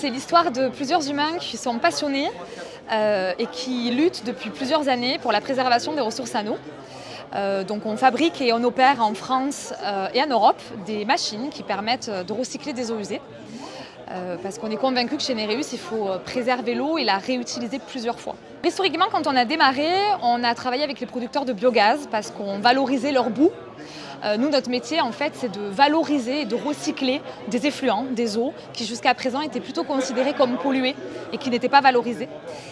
c'est l'histoire de plusieurs humains qui sont passionnés et qui luttent depuis plusieurs années pour la préservation des ressources en eau. Donc on fabrique et on opère en France et en Europe des machines qui permettent de recycler des eaux usées. Parce qu'on est convaincu que chez Nereus, il faut préserver l'eau et la réutiliser plusieurs fois. Historiquement, quand on a démarré, on a travaillé avec les producteurs de biogaz parce qu'on valorisait leur boue. Nous, notre métier, en fait, c'est de valoriser et de recycler des effluents, des eaux qui jusqu'à présent étaient plutôt considérées comme polluées et qui n'étaient pas valorisées.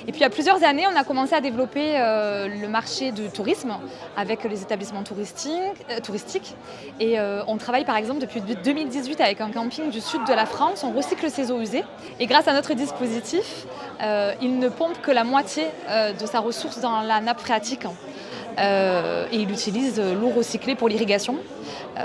Et puis, il y a plusieurs années, on a commencé à développer le marché du tourisme avec les établissements touristiques. Et on travaille, par exemple, depuis 2018 avec un camping du sud de la France. On recycle ces eaux usées. Et grâce à notre dispositif, il ne pompe que la moitié de sa ressource dans la nappe phréatique. Et il utilise l'eau recyclée pour l'irrigation.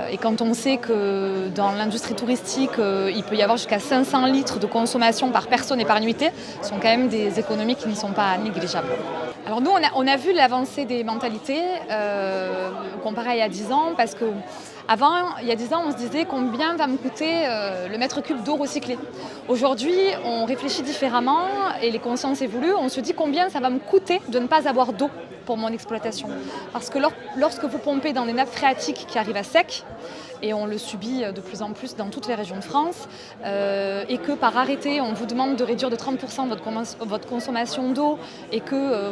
Et quand on sait que dans l'industrie touristique, il peut y avoir jusqu'à 500 litres de consommation par personne et par nuitée, ce sont quand même des économies qui ne sont pas négligeables. Alors nous, on a vu l'avancée des mentalités comparé à il y a 10 ans, parce que avant, il y a 10 ans, on se disait combien va me coûter le mètre cube d'eau recyclée. Aujourd'hui, on réfléchit différemment et les consciences évoluent. On se dit combien ça va me coûter de ne pas avoir d'eau pour mon exploitation. Parce que lorsque vous pompez dans des nappes phréatiques qui arrivent à sec, et on le subit de plus en plus dans toutes les régions de France, et que par arrêté, on vous demande de réduire de 30% votre consommation d'eau et que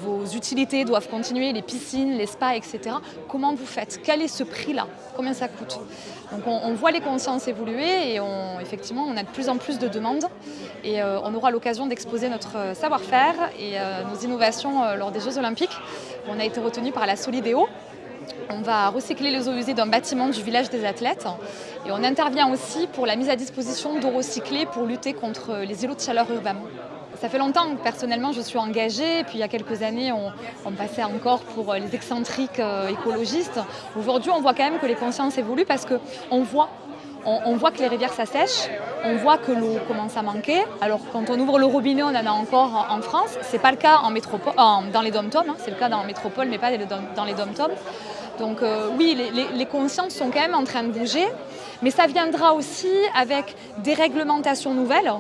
vos utilités doivent continuer, les piscines, les spas, etc. Comment vous faites? Quel est ce prix-là? Combien ça coûte? Donc on voit les consciences évoluer et effectivement, on a de plus en plus de demandes et on aura l'occasion d'exposer notre savoir-faire et nos innovations lors des Jeux Olympiques. On a été retenu par la Solidéo. On va recycler les eaux usées d'un bâtiment du village des athlètes et on intervient aussi pour la mise à disposition d'eau recyclée pour lutter contre les îlots de chaleur urbains. Ça fait longtemps que personnellement je suis engagée, puis il y a quelques années on passait encore pour les excentriques écologistes. Aujourd'hui on voit quand même que les consciences évoluent parce qu'on voit que les rivières s'assèchent, on voit que l'eau commence à manquer. Alors quand on ouvre le robinet, on en a encore en France. Ce n'est pas le cas en métropole, dans les dom-toms, hein. C'est le cas dans la métropole, mais pas dans les dom-toms. Donc oui, les consciences sont quand même en train de bouger, mais ça viendra aussi avec des réglementations nouvelles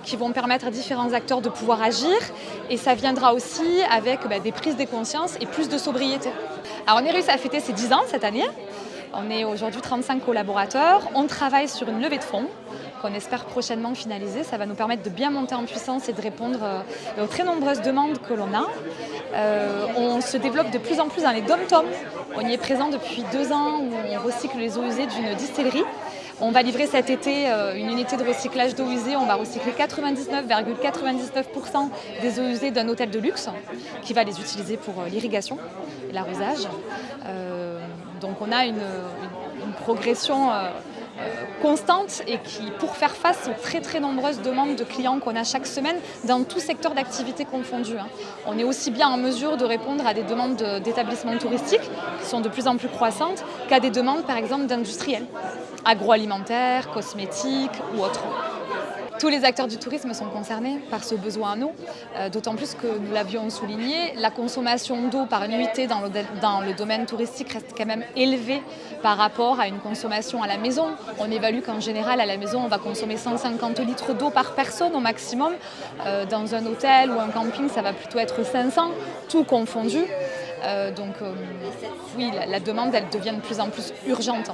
qui vont permettre à différents acteurs de pouvoir agir. Et ça viendra aussi avec des prises de conscience et plus de sobriété. Alors Nereus a fêté ses 10 ans cette année. On est aujourd'hui 35 collaborateurs. On travaille sur une levée de fonds qu'on espère prochainement finaliser. Ça va nous permettre de bien monter en puissance et de répondre aux très nombreuses demandes que l'on a. On se développe de plus en plus dans les dom-toms. On y est présent depuis 2 ans où on recycle les eaux usées d'une distillerie. On va livrer cet été une unité de recyclage d'eau usée. On va recycler 99,99% des eaux usées d'un hôtel de luxe qui va les utiliser pour l'irrigation et l'arrosage. Donc on a une progression constante et qui, pour faire face aux très très nombreuses demandes de clients qu'on a chaque semaine dans tout secteur d'activité confondu. On est aussi bien en mesure de répondre à des demandes d'établissements touristiques qui sont de plus en plus croissantes qu'à des demandes par exemple d'industriels, agroalimentaires, cosmétiques ou autres. Tous les acteurs du tourisme sont concernés par ce besoin en eau, d'autant plus que nous l'avions souligné, la consommation d'eau par nuitée dans le domaine touristique reste quand même élevée par rapport à une consommation à la maison. On évalue qu'en général, à la maison, on va consommer 150 litres d'eau par personne au maximum. Dans un hôtel ou un camping, ça va plutôt être 500, tout confondu. Donc oui, la demande, elle devient de plus en plus urgente.